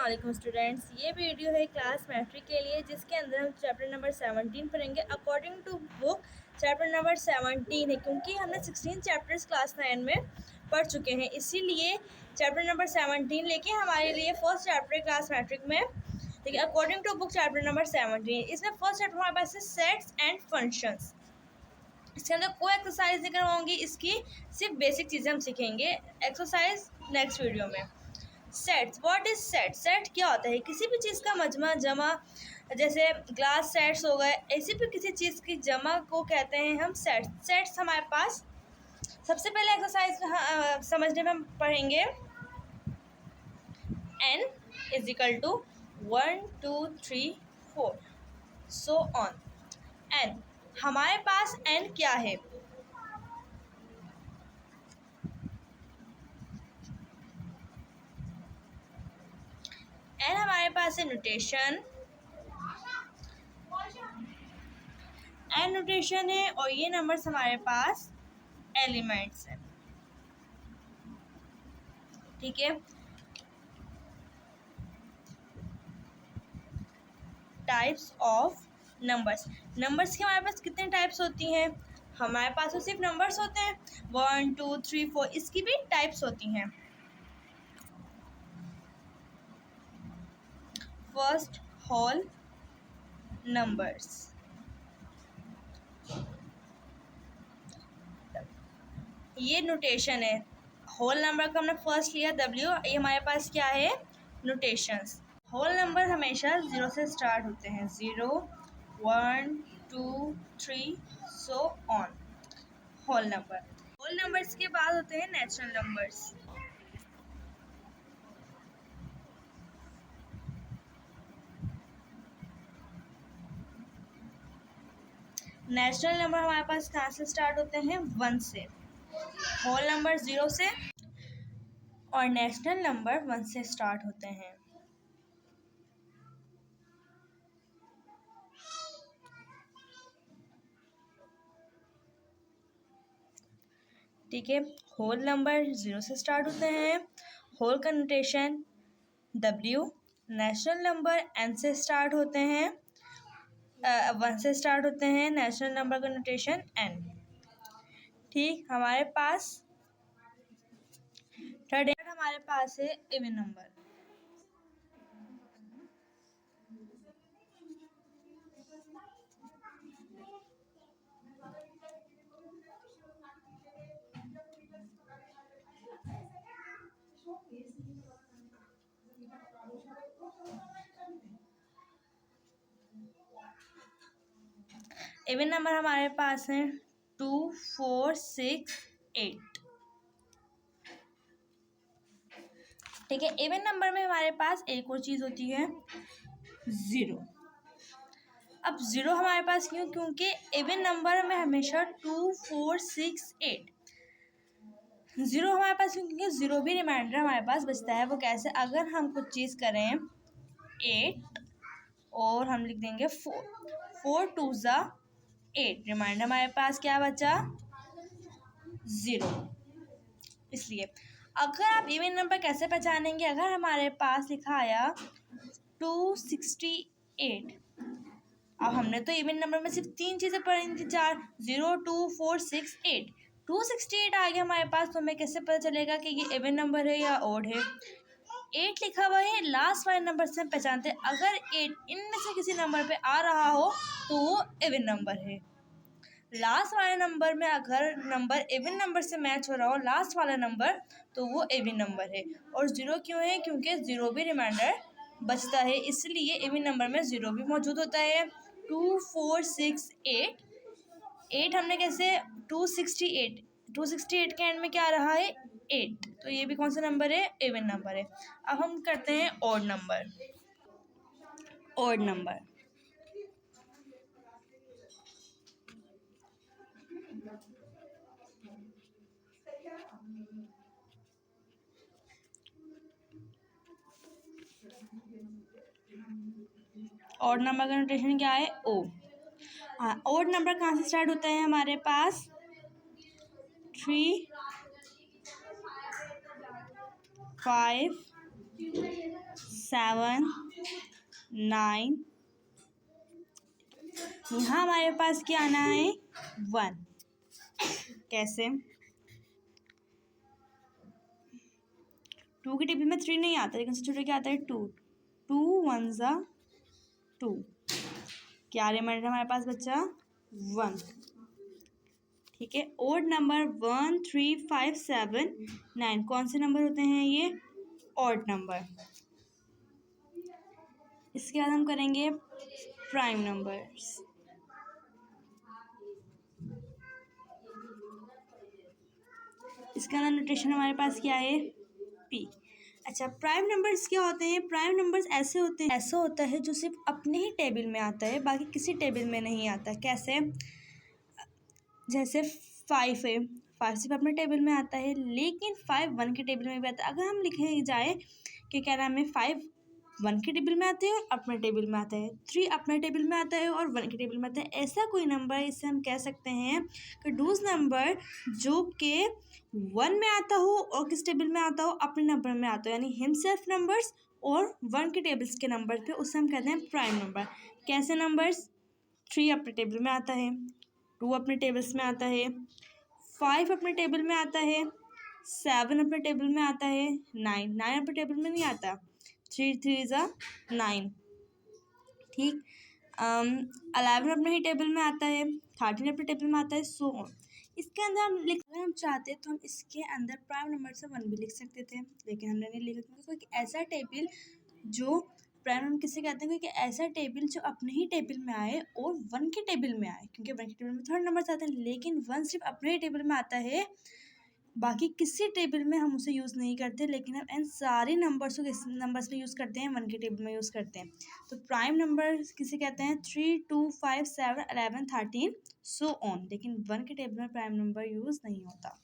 वालेकुम स्टूडेंट्स, ये वीडियो है क्लास मैट्रिक के लिए जिसके अंदर हम चैप्टर नंबर 17 पढ़ेंगे। According to book chapter number 17 है, क्योंकि हमने 16 चैप्टर्स क्लास 9 में पढ़ चुके हैं, इसीलिए चैप्टर नंबर 17 लेके हमारे लिए फर्स्ट चैप्टर क्लास मैट्रिक में। देखिए, according to book chapter number 17, इसमें फर्स्ट चैप्टर हमारे पास है सेट्स एंड फंक्शंस। इसके अंदर कोई एक्सरसाइज नहीं करवाऊंगी, इसकी सिर्फ बेसिक चीज़ें हम सीखेंगे। एक्सरसाइज नेक्स्ट वीडियो में। Sets, what is set? Set क्या होता है? किसी भी चीज़ का मजमा, जमा, जैसे ग्लास सेट्स हो गए, ऐसी भी किसी चीज़ की जमा को कहते हैं हम सेट्स। सेट्स हमारे पास सबसे पहले एक्सरसाइज समझने में हम पढ़ेंगे n is equal to 1 2 3 4 so on. n हमारे पास n क्या है? n हमारे पास है नोटेशन, n नोटेशन है, और ये नंबर्स हमारे पास एलिमेंट्स हैं। ठीक है। टाइप्स ऑफ नंबर्स, नंबर्स के हमारे पास कितने टाइप्स होती हैं? हमारे पास तो सिर्फ नंबर्स होते हैं 1 2 3 4, इसकी भी टाइप्स होती हैं। First, whole numbers. ये नोटेशन है, होल नंबर का हमने फर्स्ट लिया W, ये हमारे पास क्या है? नोटेशंस। होल नंबर हमेशा 0 से स्टार्ट होते हैं, 0 1 2 3 सो ऑन। होल नंबर्स के बाद होते हैं नेचुरल नंबर्स। नेचुरल नंबर हमारे पास कहाँ से स्टार्ट होते हैं? 1 से। होल नंबर 0 से, और नेचुरल नंबर 1 से स्टार्ट होते हैं। ठीक है, होल नंबर 0 से स्टार्ट होते हैं, होल का notation W। Natural number n से स्टार्ट होते हैं, 1 से स्टार्ट होते हैं, नेचुरल नंबर का नोटेशन n। ठीक, हमारे पास थर्ड हमारे पास है इवन नंबर। इवन नंबर हमारे पास है 2 4 6 8। ठीक है, इवन नंबर में हमारे पास एक और चीज़ होती है, 0। अब 0 हमारे पास क्यों? क्योंकि इवन नंबर में हमेशा 2 4 6 8 0 हमारे पास क्यों? क्योंकि 0 भी रिमाइंडर हमारे पास बचता है। वो कैसे? अगर हम कुछ चीज़ करें 8 और हम लिख देंगे 4, 4 2 ज़ा 8, रिमाइंडर हमारे पास क्या बचा? 0। इसलिए अगर आप इवन नंबर कैसे पहचानेंगे? अगर हमारे पास लिखा आया 268, अब हमने तो इवन नंबर में सिर्फ 3 चीज़ें पढ़ी थी, 4 0 2 4 6 8, 268 आ गया हमारे पास, तो हमें कैसे पता चलेगा कि ये इवन नंबर है या ओड है? 8 लिखा हुआ है, लास्ट वाले नंबर से हम पहचानते हैं। अगर 8 इनमें से किसी नंबर पे आ रहा हो तो वो इवन नंबर है। लास्ट वाले नंबर में अगर नंबर इवन नंबर से मैच हो रहा हो, लास्ट वाला नंबर, तो वो इवन नंबर है। और 0 क्यों है? क्योंकि 0 भी रिमाइंडर बचता है, इसलिए इवन नंबर में 0 भी मौजूद होता है। 2 4 6 8, 8 हमने कैसे? 268 के एंड में क्या आ रहा है? 8, तो ये भी कौन सा नंबर है? इवन नंबर है। अब हम करते हैं odd number. Odd number, odd number का नोटेशन क्या है? ओ। हाँ, ऑड नंबर कहाँ से स्टार्ट होता है हमारे पास? 3 5 7, 9, यहाँ हमारे पास क्या आना है 1। कैसे? 2 के टेबल में 3 नहीं आता, लेकिन सबसे छोटा क्या आता है 2। 2 1 ज़ा 2। क्या रिमाइंडर हमारे पास बच्चा 1। ठीक है। ओड नंबर 1 3 5 7 9 कौन से नंबर होते हैं? ये ऑड नंबर। इसके बाद हम करेंगे प्राइम नंबर्स। इसका नोटेशन हमारे पास क्या है पी। अच्छा, प्राइम नंबर्स क्या होते हैं? प्राइम नंबर्स ऐसे होते हैं, ऐसा होता है जो सिर्फ अपने ही टेबल में आता है, बाकी किसी टेबल में नहीं आता। कैसे? जैसे 5 है, 5 सिर्फ अपने टेबल में आता है, लेकिन 5 1 के टेबल में भी आता है। अगर हम लिखे जाए कि क्या नाम है 5 1 के टेबल में आते हैं और अपने टेबल में आता है, 3 अपने टेबल में आता है और 1 के टेबल में आता है, ऐसा कोई नंबर इससे हम कह सकते हैं कि डूज नंबर जो कि 1 में आता हो और किस टेबल में आता हो? अपने नंबर में आता हो, यानी हिमसेल्फ नंबर्स और 1 के टेबल्स के नंबर पे, उससे हम कहते हैं प्राइम नंबर। कैसे नंबर्स? 3 अपने टेबल में आता है, 2 अपने टेबल्स में आता है, 5 अपने टेबल में आता है, 7 अपने टेबल में आता है, 9 अपने टेबल में नहीं आता। 3 3 ज़ा 9। ठीक। 11 अपने ही टेबल में आता है, 13 अपने टेबल में आता है, सो ऑन। इसके अंदर अगर हम चाहते तो हम इसके अंदर प्राइम नंबर से 1 भी लिख सकते थे, लेकिन हमने नहीं लिखा, क्योंकि कोई ऐसा टेबल जो प्राइम नंबर किसे कहते हैं? क्योंकि ऐसा टेबल जो अपने ही टेबल में आए और 1 के टेबल में आए, क्योंकि 1 के टेबल में थर्ड नंबर आते हैं, लेकिन 1 सिर्फ अपने ही टेबल में आता है, बाकी किसी टेबल में हम उसे यूज़ नहीं करते, लेकिन हम इन सारे नंबर्स को किस नंबर्स में यूज़ करते हैं? 1 के टेबल में यूज़ करते हैं। तो प्राइम नंबर किसे कहते हैं? 3 2 5 7 11 13 सो ऑन, लेकिन 1 के टेबल में प्राइम नंबर यूज़ नहीं होता।